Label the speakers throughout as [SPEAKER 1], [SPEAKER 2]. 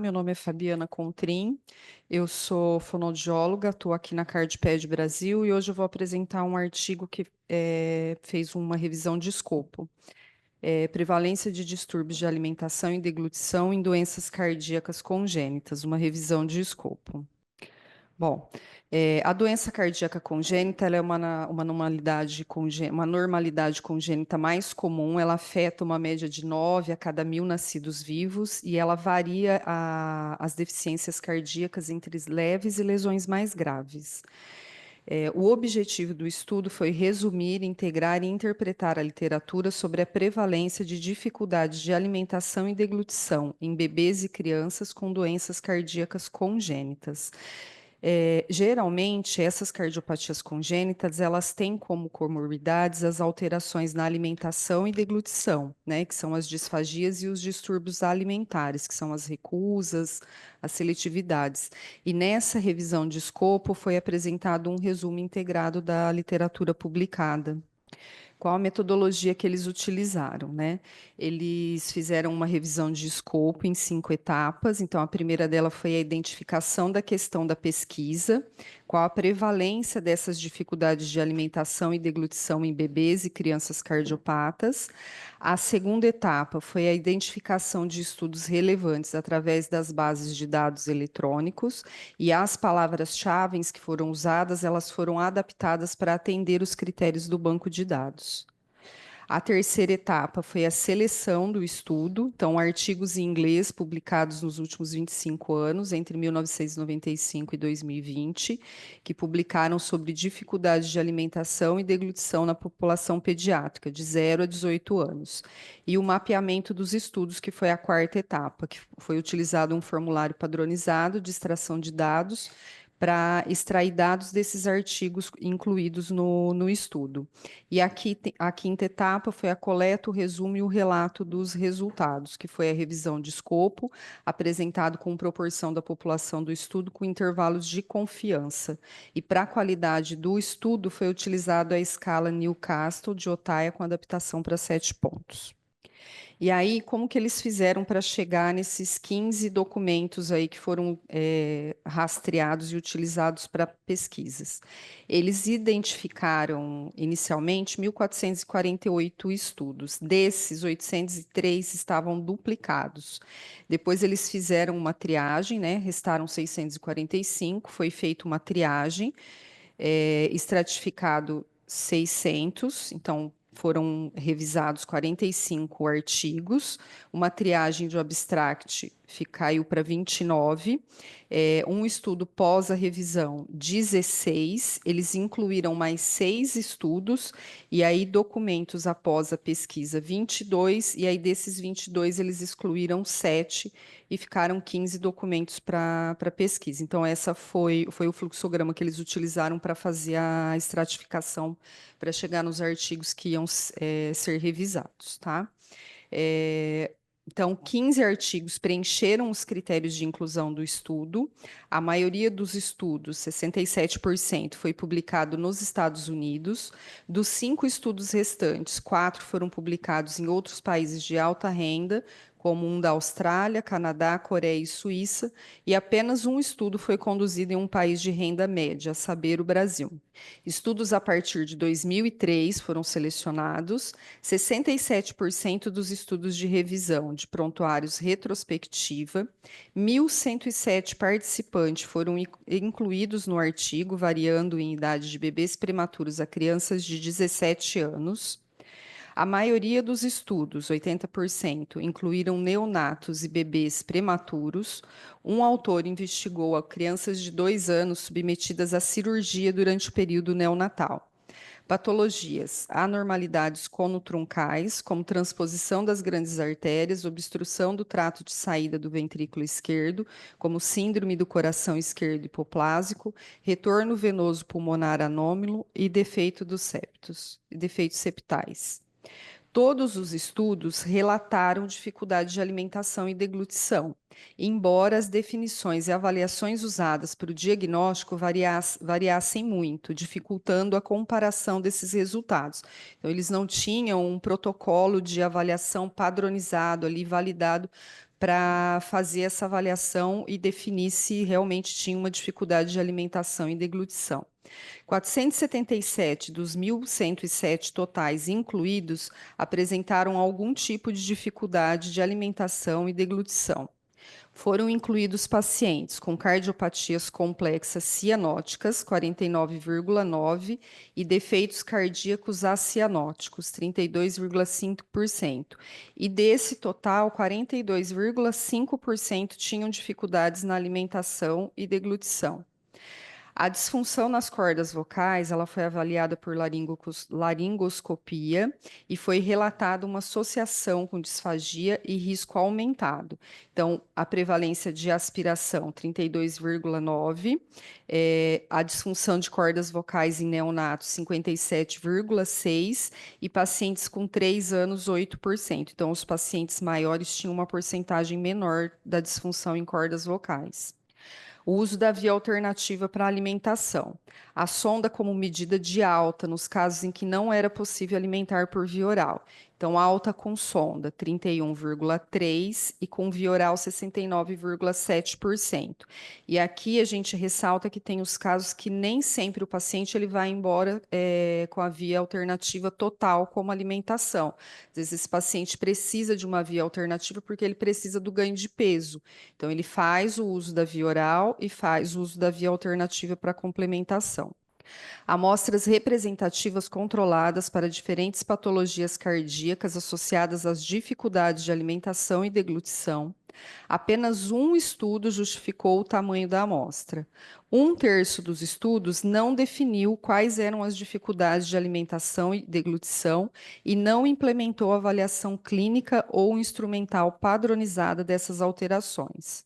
[SPEAKER 1] meu nome é Fabiana Contrim, eu sou fonoaudióloga, estou aqui na Cardped Brasil e hoje eu vou apresentar um artigo que fez uma revisão de escopo. Prevalência de distúrbios de alimentação e deglutição em doenças cardíacas congênitas, uma revisão de escopo. Bom, a doença cardíaca congênita ela é uma normalidade congênita mais comum, ela afeta uma média de 9 a cada 1.000 nascidos vivos e ela varia as deficiências cardíacas entre leves e lesões mais graves. O objetivo do estudo foi resumir, integrar e interpretar a literatura sobre a prevalência de dificuldades de alimentação e deglutição em bebês e crianças com doenças cardíacas congênitas. Geralmente, essas cardiopatias congênitas, elas têm como comorbidades as alterações na alimentação e deglutição, né, que são as disfagias e os distúrbios alimentares, que são as recusas, as seletividades. E nessa revisão de escopo foi apresentado um resumo integrado da literatura publicada. Qual a metodologia que eles utilizaram, né? Eles fizeram uma revisão de escopo em 5 etapas. Então, a primeira dela foi a identificação da questão da pesquisa, qual a prevalência dessas dificuldades de alimentação e deglutição em bebês e crianças cardiopatas. A segunda etapa foi a identificação de estudos relevantes através das bases de dados eletrônicos e as palavras-chave que foram usadas, elas foram adaptadas para atender os critérios do banco de dados. A terceira etapa foi a seleção do estudo, então, artigos em inglês publicados nos últimos 25 anos, entre 1995 e 2020, que publicaram sobre dificuldades de alimentação e deglutição na população pediátrica, de 0 a 18 anos. E o mapeamento dos estudos, que foi a quarta etapa, que foi utilizado um formulário padronizado de extração de dados para extrair dados desses artigos incluídos no estudo. E aqui a quinta etapa foi a coleta, o resumo e o relato dos resultados, que foi a revisão de escopo, apresentado com proporção da população do estudo com intervalos de confiança. E para a qualidade do estudo foi utilizado a escala Newcastle de Otaia com adaptação para 7 pontos. E aí, como que eles fizeram para chegar nesses 15 documentos aí que foram rastreados e utilizados para pesquisas? Eles identificaram inicialmente 1.448 estudos. Desses, 803 estavam duplicados. Depois eles fizeram uma triagem, né? Restaram 645, foi feita uma triagem, estratificado 600, então foram revisados 45 artigos, uma triagem de abstract caiu para 29, um estudo pós a revisão, 16, eles incluíram mais 6 estudos, e aí documentos após a pesquisa, 22, e aí desses 22 eles excluíram 7 e ficaram 15 documentos para pesquisa. Então, essa foi o fluxograma que eles utilizaram para fazer a estratificação, para chegar nos artigos que iam ser revisados, tá? Então, 15 artigos preencheram os critérios de inclusão do estudo. A maioria dos estudos, 67%, foi publicado nos Estados Unidos. Dos 5 estudos restantes, 4 foram publicados em outros países de alta renda, como um da Austrália, Canadá, Coreia e Suíça, e apenas um estudo foi conduzido em um país de renda média, a saber, o Brasil. Estudos a partir de 2003 foram selecionados, 67% dos estudos de revisão de prontuários retrospectiva, 1.107 participantes foram incluídos no artigo, variando em idade de bebês prematuros a crianças de 17 anos. A maioria dos estudos, 80%, incluíram neonatos e bebês prematuros. Um autor investigou a crianças de 2 anos submetidas à cirurgia durante o período neonatal. Patologias, anormalidades conotroncais, como transposição das grandes artérias, obstrução do trato de saída do ventrículo esquerdo, como síndrome do coração esquerdo hipoplásico, retorno venoso pulmonar anômalo e defeito dos septos, defeitos septais. Todos os estudos relataram dificuldade de alimentação e deglutição, embora as definições e avaliações usadas para o diagnóstico variassem muito, dificultando a comparação desses resultados. Então, eles não tinham um protocolo de avaliação padronizado ali, validado, para fazer essa avaliação e definir se realmente tinha uma dificuldade de alimentação e deglutição. 477 dos 1.107 totais incluídos apresentaram algum tipo de dificuldade de alimentação e deglutição. Foram incluídos pacientes com cardiopatias complexas cianóticas, 49,9%, e defeitos cardíacos acianóticos, 32,5%. E desse total, 42,5% tinham dificuldades na alimentação e deglutição. A disfunção nas cordas vocais, ela foi avaliada por laringoscopia e foi relatada uma associação com disfagia e risco aumentado. Então, a prevalência de aspiração, 32,9, a disfunção de cordas vocais em neonatos, 57,6, e pacientes com 3 anos, 8%. Então, os pacientes maiores tinham uma porcentagem menor da disfunção em cordas vocais. O uso da via alternativa para alimentação. A sonda como medida de alta nos casos em que não era possível alimentar por via oral. Então, alta com sonda, 31,3% e com via oral, 69,7%. E aqui a gente ressalta que tem os casos que nem sempre o paciente ele vai embora com a via alternativa total, como alimentação. Às vezes, esse paciente precisa de uma via alternativa porque ele precisa do ganho de peso. Então, ele faz o uso da via oral e faz o uso da via alternativa para complementação. Amostras representativas controladas para diferentes patologias cardíacas associadas às dificuldades de alimentação e deglutição. Apenas um estudo justificou o tamanho da amostra. 1/3 dos estudos não definiu quais eram as dificuldades de alimentação e deglutição e não implementou avaliação clínica ou instrumental padronizada dessas alterações.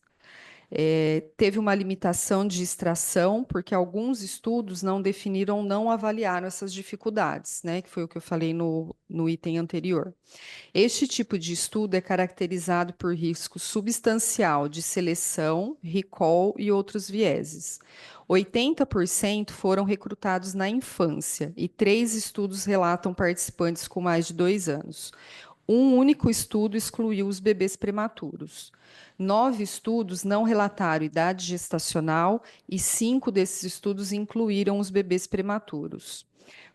[SPEAKER 1] Teve uma limitação de extração, porque alguns estudos não definiram, não avaliaram essas dificuldades, né? Que foi o que eu falei no item anterior. Este tipo de estudo é caracterizado por risco substancial de seleção, recall e outros vieses. 80% foram recrutados na infância e 3 estudos relatam participantes com mais de 2 anos. Um único estudo excluiu os bebês prematuros. 9 estudos não relataram idade gestacional e 5 desses estudos incluíram os bebês prematuros.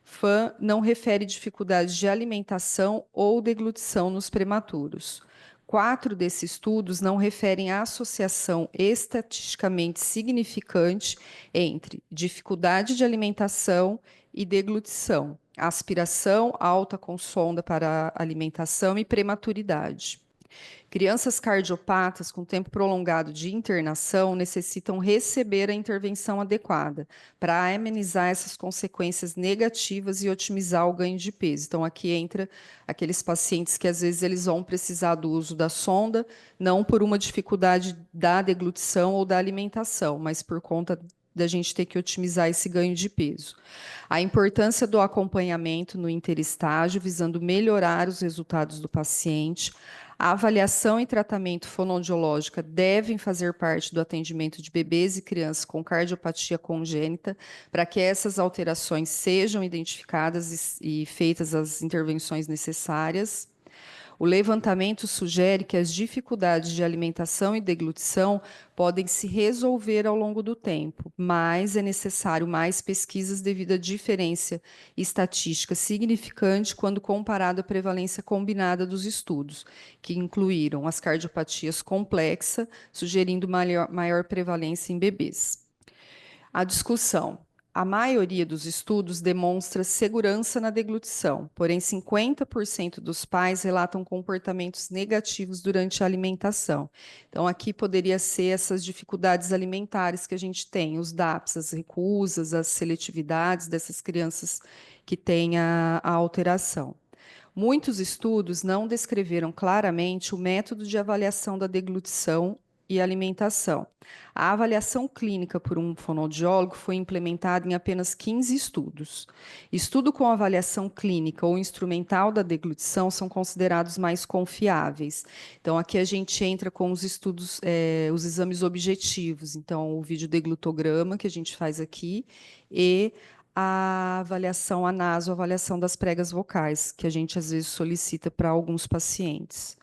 [SPEAKER 1] FAM não refere dificuldades de alimentação ou deglutição nos prematuros. 4 desses estudos não referem a associação estatisticamente significante entre dificuldade de alimentação e deglutição, aspiração alta com sonda para alimentação e prematuridade. Crianças cardiopatas com tempo prolongado de internação necessitam receber a intervenção adequada para amenizar essas consequências negativas e otimizar o ganho de peso. Então, aqui entra aqueles pacientes que às vezes eles vão precisar do uso da sonda, não por uma dificuldade da deglutição ou da alimentação, mas por conta da gente ter que otimizar esse ganho de peso. A importância do acompanhamento no interestágio, visando melhorar os resultados do paciente. A avaliação e tratamento fonoaudiológica devem fazer parte do atendimento de bebês e crianças com cardiopatia congênita, para que essas alterações sejam identificadas e feitas as intervenções necessárias. O levantamento sugere que as dificuldades de alimentação e deglutição podem se resolver ao longo do tempo, mas é necessário mais pesquisas devido à diferença estatística significante quando comparado à prevalência combinada dos estudos, que incluíram as cardiopatias complexas, sugerindo maior prevalência em bebês. A discussão. A maioria dos estudos demonstra segurança na deglutição, porém 50% dos pais relatam comportamentos negativos durante a alimentação. Então, aqui poderia ser essas dificuldades alimentares que a gente tem, os DAPs, as recusas, as seletividades dessas crianças que têm a alteração. Muitos estudos não descreveram claramente o método de avaliação da deglutição e alimentação. A avaliação clínica por um fonoaudiólogo foi implementada em apenas 15 estudos. Estudo com avaliação clínica ou instrumental da deglutição são considerados mais confiáveis. Então, aqui a gente entra com os estudos, os exames objetivos. Então, o videodeglutograma que a gente faz aqui e a avaliação anaso, a avaliação das pregas vocais, que a gente às vezes solicita para alguns pacientes.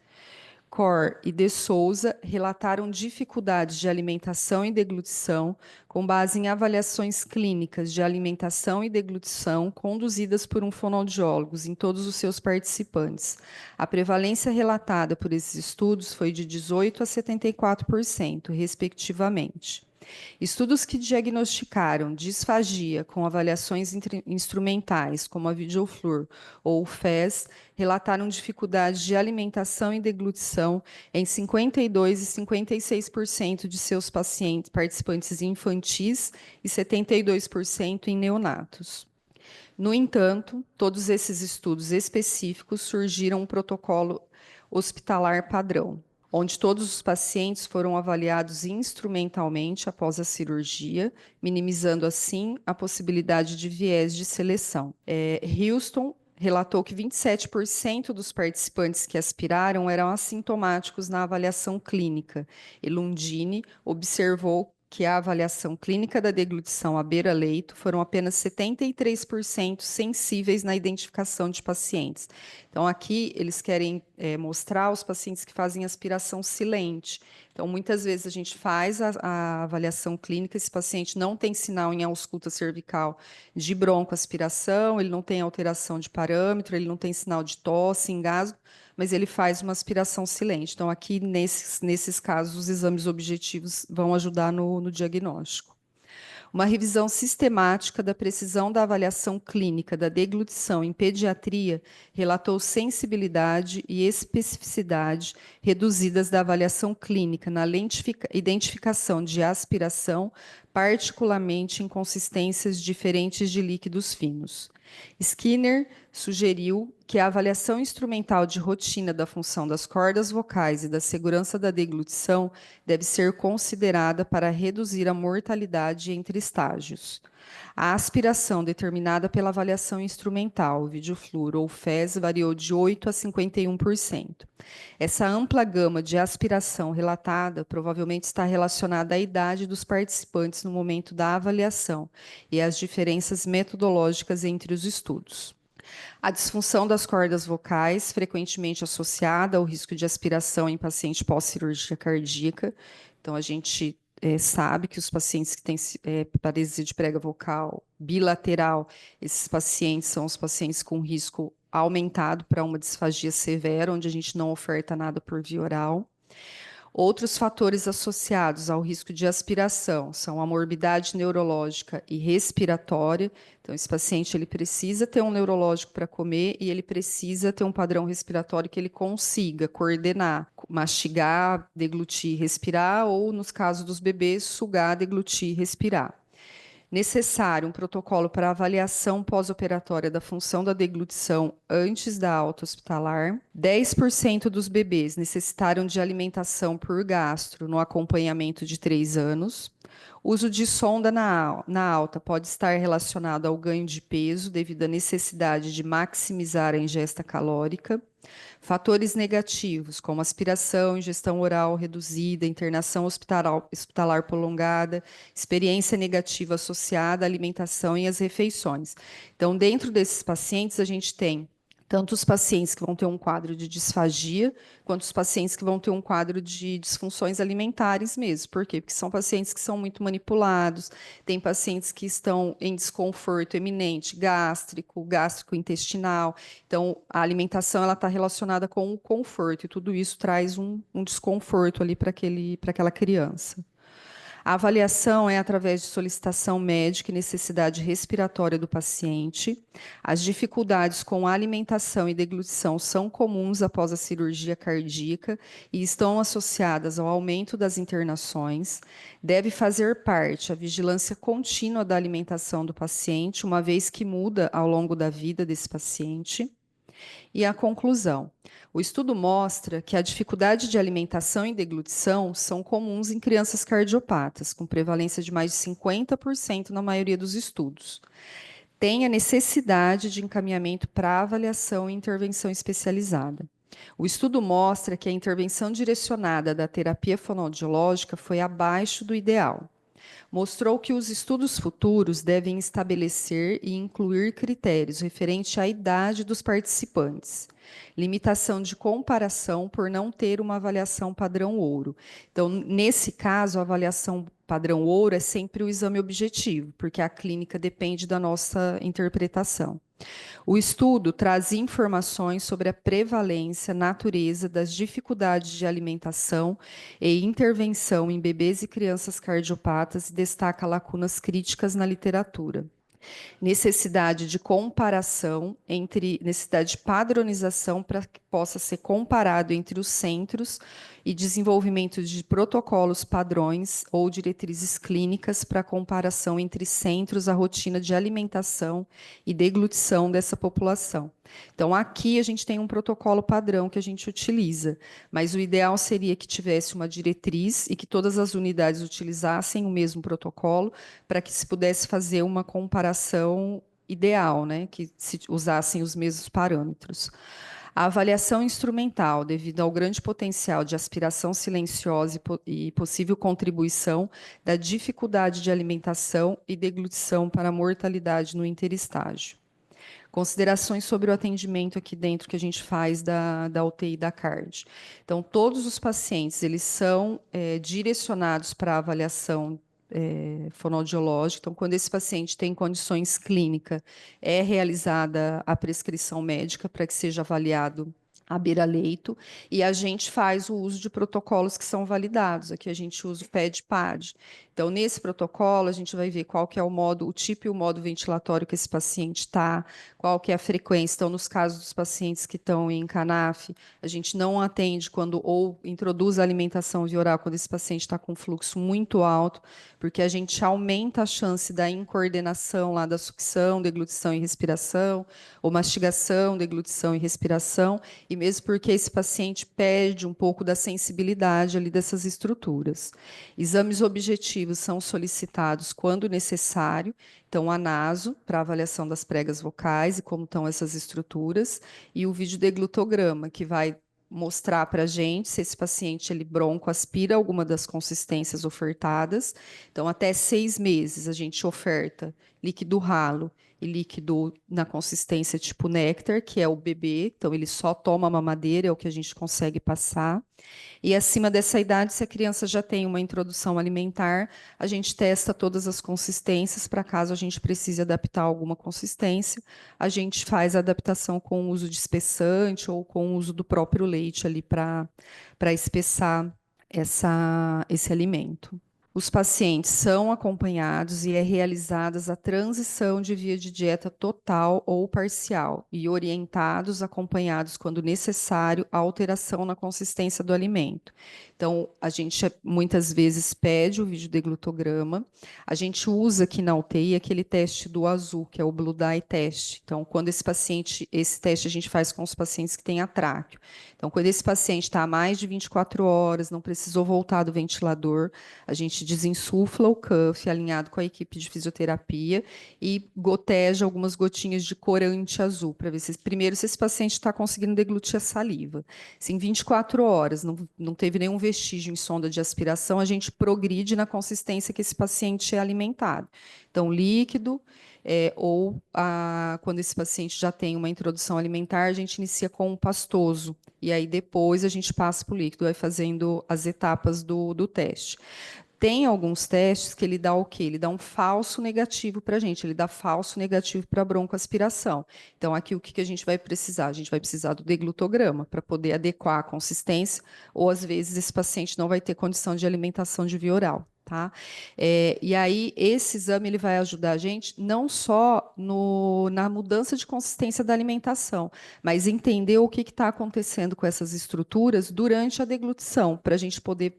[SPEAKER 1] Cor e de Souza relataram dificuldades de alimentação e deglutição com base em avaliações clínicas de alimentação e deglutição conduzidas por um fonoaudiólogo em todos os seus participantes. A prevalência relatada por esses estudos foi de 18% a 74%, respectivamente. Estudos que diagnosticaram disfagia com avaliações instrumentais, como a Videoflur ou o FES, relataram dificuldades de alimentação e deglutição em 52% e 56% de seus pacientes participantes infantis e 72% em neonatos. No entanto, todos esses estudos específicos surgiram um protocolo hospitalar padrão, onde todos os pacientes foram avaliados instrumentalmente após a cirurgia, minimizando assim a possibilidade de viés de seleção. Houston relatou que 27% dos participantes que aspiraram eram assintomáticos na avaliação clínica, e Lundini observou que a avaliação clínica da deglutição à beira-leito foram apenas 73% sensíveis na identificação de pacientes. Então, aqui eles querem mostrar os pacientes que fazem aspiração silente. Então, muitas vezes a gente faz a avaliação clínica, esse paciente não tem sinal em ausculta cervical de broncoaspiração, ele não tem alteração de parâmetro, ele não tem sinal de tosse, engasgo, mas ele faz uma aspiração silente. Então, aqui, nesses casos, os exames objetivos vão ajudar no diagnóstico. Uma revisão sistemática da precisão da avaliação clínica da deglutição em pediatria relatou sensibilidade e especificidade reduzidas da avaliação clínica na identificação de aspiração, particularmente em consistências diferentes de líquidos finos. Skinner sugeriu que a avaliação instrumental de rotina da função das cordas vocais e da segurança da deglutição deve ser considerada para reduzir a mortalidade entre estágios. A aspiração determinada pela avaliação instrumental, Videoflur ou FES, variou de 8% a 51%. Essa ampla gama de aspiração relatada provavelmente está relacionada à idade dos participantes no momento da avaliação e às diferenças metodológicas entre os estudos. A disfunção das cordas vocais, frequentemente associada ao risco de aspiração em paciente pós-cirurgia cardíaca. Então, a gente sabe que os pacientes que têm paralisia de prega vocal bilateral, esses pacientes são os pacientes com risco aumentado para uma disfagia severa, onde a gente não oferta nada por via oral. Outros fatores associados ao risco de aspiração são a morbidade neurológica e respiratória. Então, esse paciente ele precisa ter um neurológico para comer e ele precisa ter um padrão respiratório que ele consiga coordenar, mastigar, deglutir, respirar, ou, nos casos dos bebês, sugar, deglutir, respirar. Necessário um protocolo para avaliação pós-operatória da função da deglutição antes da alta hospitalar. 10% dos bebês necessitaram de alimentação por gastro no acompanhamento de 3 anos. Uso de sonda na alta pode estar relacionado ao ganho de peso devido à necessidade de maximizar a ingesta calórica. Fatores negativos, como aspiração, ingestão oral reduzida, internação hospitalar prolongada, experiência negativa associada à alimentação e às refeições. Então, dentro desses pacientes, a gente tem tanto os pacientes que vão ter um quadro de disfagia, quanto os pacientes que vão ter um quadro de disfunções alimentares mesmo. Por quê? Porque são pacientes que são muito manipulados, tem pacientes que estão em desconforto eminente, gástrico, gástrico-intestinal. Então, a alimentação ela está relacionada com o conforto, e tudo isso traz um desconforto ali para aquela criança. A avaliação é através de solicitação médica e necessidade respiratória do paciente. As dificuldades com a alimentação e deglutição são comuns após a cirurgia cardíaca e estão associadas ao aumento das internações. Deve fazer parte a vigilância contínua da alimentação do paciente, uma vez que muda ao longo da vida desse paciente. E a conclusão. O estudo mostra que a dificuldade de alimentação e deglutição são comuns em crianças cardiopatas, com prevalência de mais de 50% na maioria dos estudos. Tem a necessidade de encaminhamento para avaliação e intervenção especializada. O estudo mostra que a intervenção direcionada da terapia fonoaudiológica foi abaixo do ideal. Mostrou que os estudos futuros devem estabelecer e incluir critérios referentes à idade dos participantes. Limitação de comparação por não ter uma avaliação padrão ouro. Então, nesse caso, a avaliação padrão ouro é sempre o exame objetivo, porque a clínica depende da nossa interpretação. O estudo traz informações sobre a prevalência, natureza das dificuldades de alimentação e intervenção em bebês e crianças cardiopatas e destaca lacunas críticas na literatura. Necessidade de comparação necessidade de padronização para que possa ser comparado entre os centros e desenvolvimento de protocolos padrões ou diretrizes clínicas para comparação entre centros, a rotina de alimentação e deglutição dessa população. Então, aqui a gente tem um protocolo padrão que a gente utiliza, mas o ideal seria que tivesse uma diretriz e que todas as unidades utilizassem o mesmo protocolo para que se pudesse fazer uma comparação ideal, né, que se usassem os mesmos parâmetros. A avaliação instrumental, devido ao grande potencial de aspiração silenciosa e possível contribuição da dificuldade de alimentação e deglutição para a mortalidade no interestágio. Considerações sobre o atendimento aqui dentro que a gente faz da UTI da CARD. Então, todos os pacientes, eles são direcionados para a avaliação fonoaudiológica. Então, quando esse paciente tem condições clínicas, é realizada a prescrição médica para que seja avaliado à beira-leito, e a gente faz o uso de protocolos que são validados. Aqui a gente usa o PED-PAD. Então, nesse protocolo, a gente vai ver qual que é o modo, o tipo e o modo ventilatório que esse paciente está, qual que é a frequência. Então, nos casos dos pacientes que estão em CANAF, a gente não atende quando ou introduz a alimentação via oral quando esse paciente está com fluxo muito alto, porque a gente aumenta a chance da incoordenação lá da sucção, deglutição e respiração, ou mastigação, deglutição e respiração, e mesmo porque esse paciente perde um pouco da sensibilidade ali dessas estruturas. Exames objetivos são solicitados quando necessário, então, a naso, para avaliação das pregas vocais e como estão essas estruturas, e o videodeglutograma, que vai mostrar para a gente se esse paciente ele bronco aspira alguma das consistências ofertadas. Então, até 6 meses a gente oferta líquido ralo e líquido na consistência tipo néctar, que é o bebê, então ele só toma mamadeira, é o que a gente consegue passar. E acima dessa idade, se a criança já tem uma introdução alimentar, a gente testa todas as consistências para caso a gente precise adaptar alguma consistência, a gente faz a adaptação com o uso de espessante ou com o uso do próprio leite ali para espessar esse alimento. Os pacientes são acompanhados e é realizada a transição de via de dieta total ou parcial e orientados, acompanhados, quando necessário, a alteração na consistência do alimento. Então, a gente muitas vezes pede o videodeglutograma. A gente usa aqui na UTI aquele teste do azul, que é o Blue Dye Test. Então, quando esse teste a gente faz com os pacientes que têm atráqueo. Então, quando esse paciente está há mais de 24 horas, não precisou voltar do ventilador, a gente desinsufla o cuff, alinhado com a equipe de fisioterapia, e goteja algumas gotinhas de corante azul, para ver se, primeiro, se esse paciente está conseguindo deglutir a saliva. Se em 24 horas não teve nenhum vestígio em sonda de aspiração, a gente progride na consistência que esse paciente é alimentado. Então, líquido, quando esse paciente já tem uma introdução alimentar, a gente inicia com o pastoso, e aí depois a gente passa para o líquido, vai fazendo as etapas do teste. Tem alguns testes que ele dá o quê? Ele dá um falso negativo para a gente, ele dá falso negativo para a broncoaspiração. Então, aqui o que que a gente vai precisar? A gente vai precisar do deglutograma para poder adequar a consistência, ou às vezes esse paciente não vai ter condição de alimentação de via oral. Tá? E aí, esse exame ele vai ajudar a gente não só na mudança de consistência da alimentação, mas entender o que está acontecendo com essas estruturas durante a deglutição, para a gente poder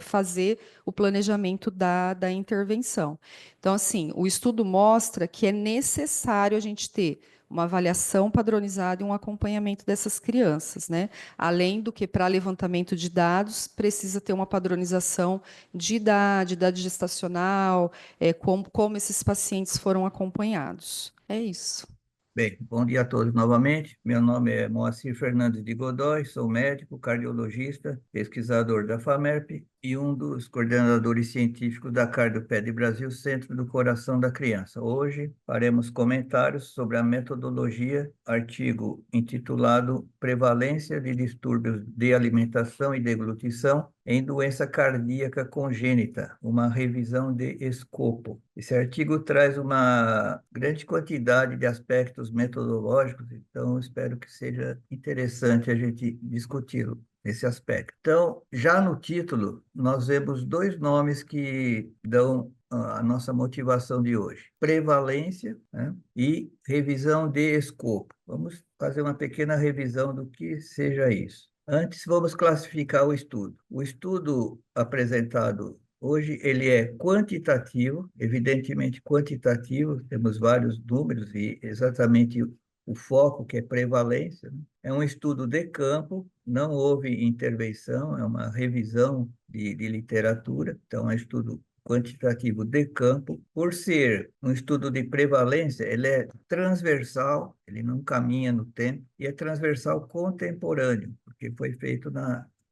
[SPEAKER 1] fazer o planejamento da intervenção. Então, assim, o estudo mostra que é necessário a gente ter uma avaliação padronizada e um acompanhamento dessas crianças, né? Além do que, para levantamento de dados, precisa ter uma padronização de idade gestacional, como esses pacientes foram acompanhados. É isso.
[SPEAKER 2] Bem, bom dia a todos novamente. Meu nome é Moacir Fernandes de Godoy, sou médico, cardiologista, pesquisador da FAMERP e um dos coordenadores científicos da Cardioped Brasil, Centro do Coração da Criança. Hoje faremos comentários sobre a metodologia, artigo intitulado Prevalência de distúrbios de alimentação e deglutição em doença cardíaca congênita, uma revisão de escopo. Esse artigo traz uma grande quantidade de aspectos metodológicos, então espero que seja interessante a gente discuti-lo nesse aspecto. Então, já no título, nós vemos dois nomes que dão a nossa motivação de hoje: prevalência, né, e revisão de escopo. Vamos fazer uma pequena revisão do que seja isso. Antes, vamos classificar o estudo. O estudo apresentado hoje, ele é quantitativo, evidentemente quantitativo, temos vários números e exatamente o foco, que é prevalência, né? É um estudo de campo, não houve intervenção, é uma revisão de literatura, então é um estudo quantitativo de campo. Por ser um estudo de prevalência, ele é transversal, ele não caminha no tempo, e é transversal contemporâneo, porque foi feito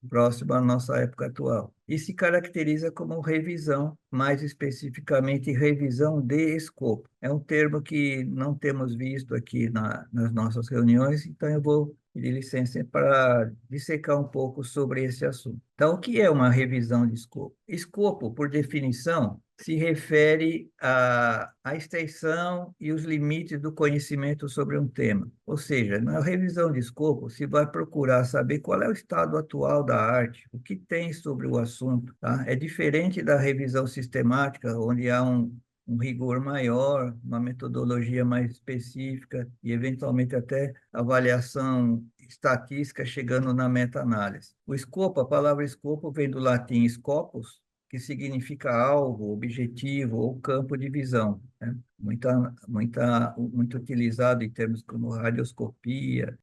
[SPEAKER 2] próximo à nossa época atual. E se caracteriza como revisão, mais especificamente revisão de escopo. É um termo que não temos visto aqui nas nossas reuniões, então eu vou pedir licença para dissecar um pouco sobre esse assunto. Então, o que é uma revisão de escopo? Escopo, por definição, se refere à extensão e os limites do conhecimento sobre um tema. Ou seja, na revisão de escopo, se vai procurar saber qual é o estado atual da arte, o que tem sobre o assunto, tá? É diferente da revisão sistemática, onde há um rigor maior, uma metodologia mais específica e, eventualmente, até avaliação estatística chegando na meta-análise. O escopo, a palavra escopo vem do latim scopus, que significa alvo, objetivo ou campo de visão, né? Muito utilizado em termos como radioscopia,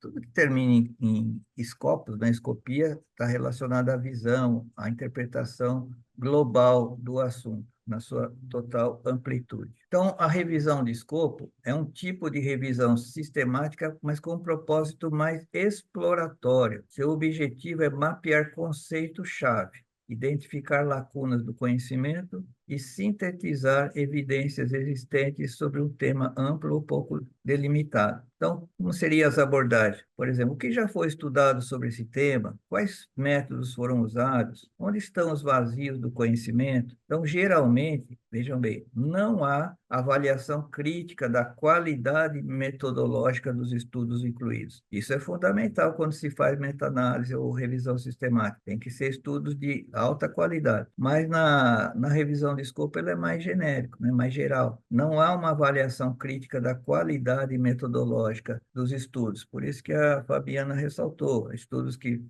[SPEAKER 2] tudo que termina em scopus, né? Escopia, está relacionado à visão, à interpretação global do assunto, na sua total amplitude. Então, a revisão de escopo é um tipo de revisão sistemática, mas com um propósito mais exploratório. Seu objetivo é mapear conceitos-chave, identificar lacunas do conhecimento e sintetizar evidências existentes sobre um tema amplo ou pouco delimitado. Então, como seriam as abordagens? Por exemplo, o que já foi estudado sobre esse tema? Quais métodos foram usados? Onde estão os vazios do conhecimento? Então, geralmente, vejam bem, não há avaliação crítica da qualidade metodológica dos estudos incluídos. Isso é fundamental quando se faz meta-análise ou revisão sistemática. Tem que ser estudos de alta qualidade. Mas na revisão de escopo, ele é mais genérico, né? Mais geral. Não há uma avaliação crítica da qualidade metodológica dos estudos. Por isso que a Fabiana ressaltou, estudos que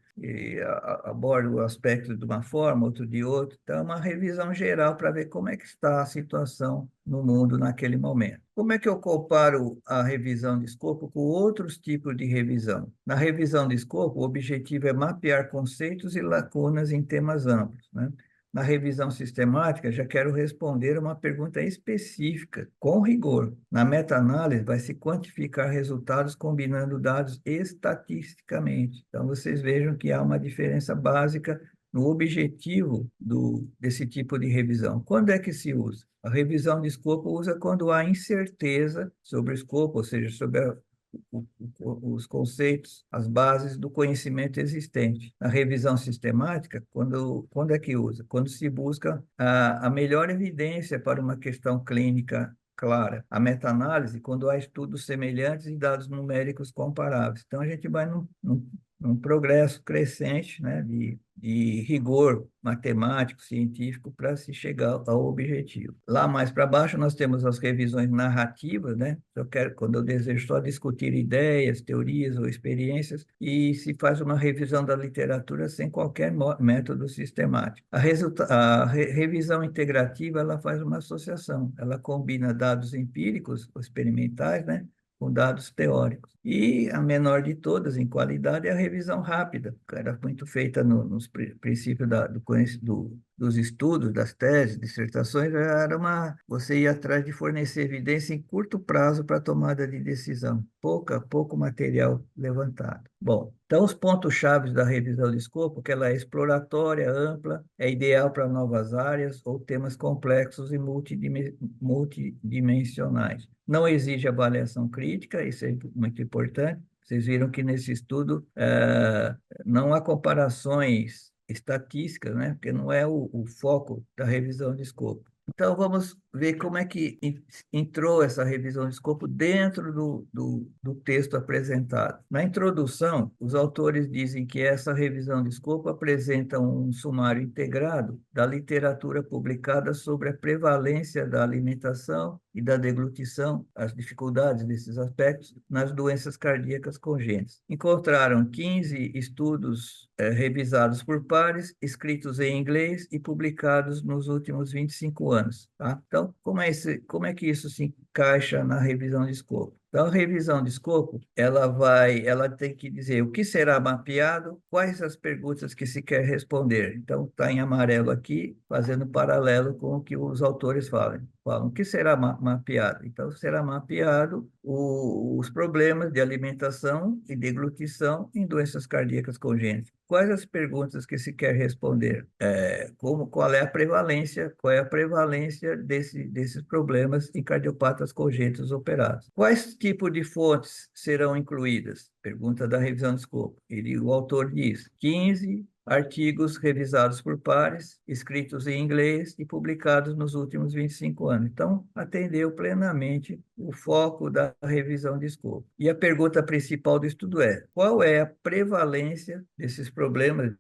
[SPEAKER 2] abordam aspectos de uma forma, outro de outra. Então, é uma revisão geral para ver como é que está a situação no mundo naquele momento. Como é que eu comparo a revisão de escopo com outros tipos de revisão? Na revisão de escopo, o objetivo é mapear conceitos e lacunas em temas amplos, né? Na revisão sistemática, já quero responder uma pergunta específica, com rigor. Na meta-análise, vai se quantificar resultados combinando dados estatisticamente. Então, vocês vejam que há uma diferença básica no objetivo desse tipo de revisão. Quando é que se usa? A revisão de escopo usa quando há incerteza sobre o escopo, ou seja, sobre os conceitos, as bases do conhecimento existente. Na revisão sistemática, quando é que usa? Quando se busca a melhor evidência para uma questão clínica clara. A meta-análise, quando há estudos semelhantes e dados numéricos comparáveis. Então, a gente vai num progresso crescente, né, de rigor matemático, científico, para se chegar ao objetivo. Lá mais para baixo, nós temos as revisões narrativas, né? Quando eu desejo só discutir ideias, teorias ou experiências, e se faz uma revisão da literatura sem qualquer método sistemático. Revisão integrativa, ela faz uma associação, ela combina dados empíricos ou experimentais, né, com dados teóricos. E a menor de todas, em qualidade, é a revisão rápida, que era muito feita nos princípios dos estudos, das teses, dissertações, você ir atrás de fornecer evidência em curto prazo para a tomada de decisão. Pouco material levantado. Bom, então os pontos chaves da revisão de escopo, que ela é exploratória, ampla, é ideal para novas áreas ou temas complexos e multidimensionais. Não exige avaliação crítica, isso é muito importante. Vocês viram que nesse estudo não há comparações estatísticas, né? Porque não é o foco da revisão de escopo. Então, vamos ver como é que entrou essa revisão de escopo dentro do texto apresentado. Na introdução, os autores dizem que essa revisão de escopo apresenta um sumário integrado da literatura publicada sobre a prevalência da alimentação e da deglutição, as dificuldades desses aspectos, nas doenças cardíacas congênitas. Encontraram 15 estudos revisados por pares, escritos em inglês e publicados nos últimos 25 anos. Tá? Então, como é que isso se encaixa na revisão de escopo? Então, a revisão de escopo, ela tem que dizer o que será mapeado, quais as perguntas que se quer responder. Então, está em amarelo aqui, fazendo paralelo com o que os autores falam. O que será mapeado? Então, será mapeado os problemas de alimentação e deglutição em doenças cardíacas congênitas. Quais as perguntas que se quer responder? Qual é a prevalência? Qual é a prevalência desses problemas em cardiopatas congênitos operados? Quais tipos de fontes serão incluídas? Pergunta da revisão de escopo. O autor diz 15 artigos revisados por pares, escritos em inglês e publicados nos últimos 25 anos. Então, atendeu plenamente o foco da revisão de escopo. E a pergunta principal do estudo é: qual é a prevalência desses problemas